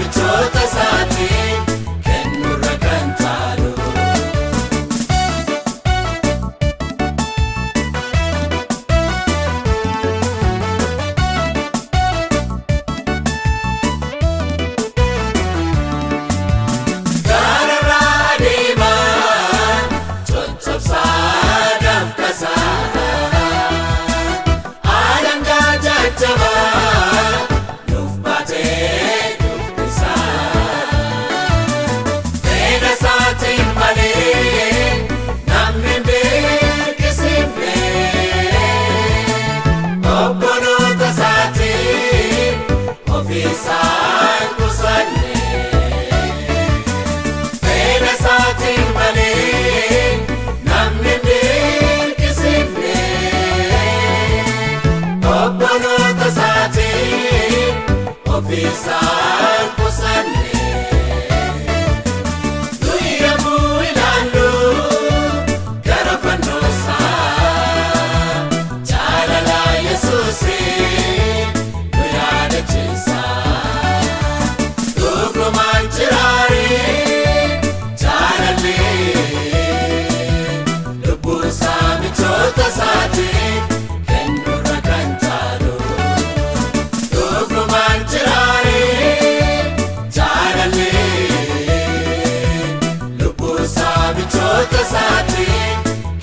michoota isaatiin kennurra kan caalu. Gaararraa adeemaa coccobsaa dafqasaa alangaa jajjabaa nuuf baatee dubbisaa fedha isaatiin malee namni hin beekisifne obboloota isaatiin ofiisaan qusanne fedha isaatiin malee namni hin beekisifne obboloota isaatiin ofiisaan qusanne. Nuyi yommuu ilaallu gara fannoo isaa jaalala Yesuusiin nu yaadachiisa. Dhugumaan jiraaree jaalallee lubbuu isaa michoota isaatiin kennurra kan caalu. Dhugumaan jiraaree jaalallee lubbuu isaa michoota isaatiin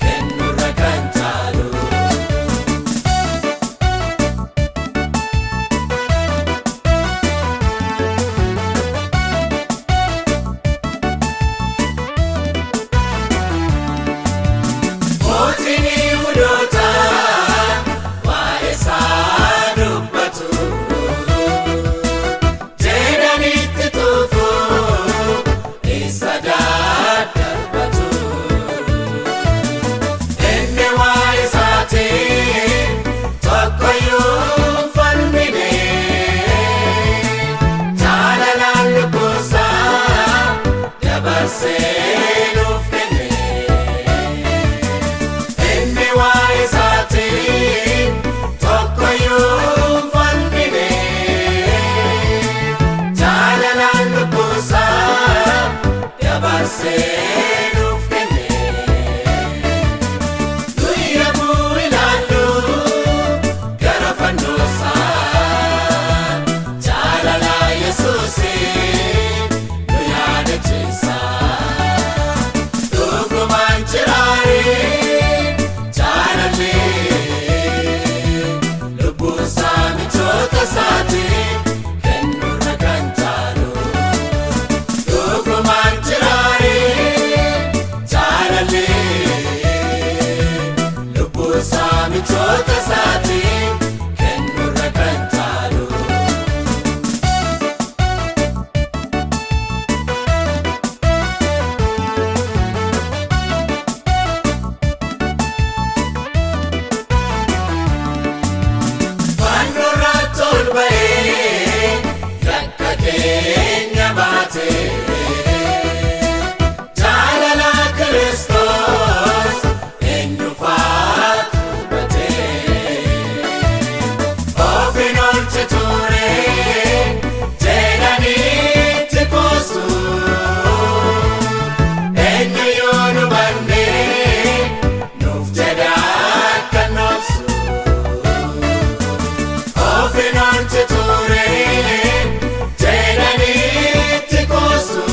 kennurra kan caalu. Mootiin Yihuudoota waa'ee isaa dubbatu jedhanitti tuufu isa daddarbatu. Inni waa'ee isaatiin tokkoyyuu hin falmine jaalalaan lubbuu isaa dabarsee nuuf kenne. Inni waa'ee isaatiin tokkoyyuu hin falmine jaalalaan lubbuu isaa dabarsee nuuf kenne. Nuyi yommuu ilaallu gara fannoo isaa jaalala Yesuusiin nu yaadachiisa. Dhugumaan jiraaree jaalallee lubbuu isaa michoota isaatiin kennurra kan caalu. Dhugumaan jiraaree jaalallee lubbuu isaa michoota isaatiin kennurra kan caalu. Fannoorratti ol ba'ee yakka keenya baatee jaalala Kiristoos eenyufaatu hubatee ofiin oolche ture jedhaniitti kuusu eenyu yoo nu bannee nuuf jedha akka noobsu. Ofiin oolche ture jedhaniitti kuusu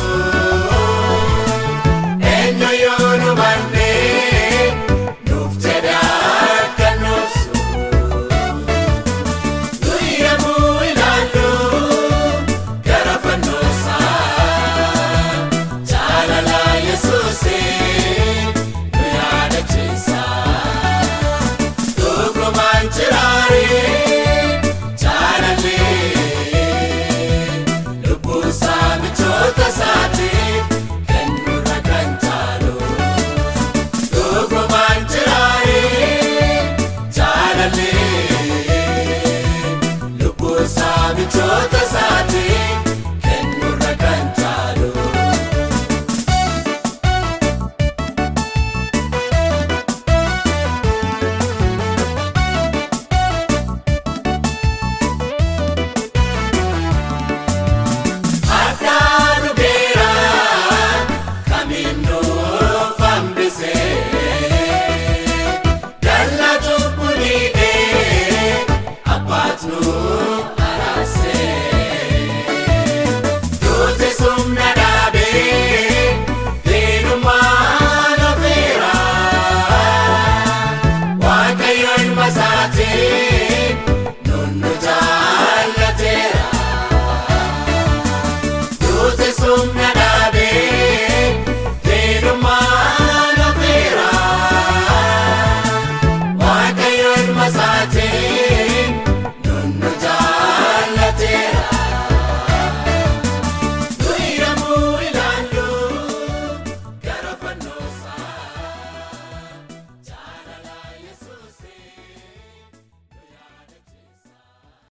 eenyu yoo nu bannee nuuf jedha akka noobsu. Nuyi yommuu ilaallu gara fannoo isaa jaalala Yesuusiin nu yaadachiisa. Dhugumaan jiraaree jaalallee lubbuu isaa michoota isaatiin kennurra kan caalu. Dhugumaan jiraaree jaalallee lubbuu isaa michoota isaatiin kennurra kan caalu. araasee duuti sumna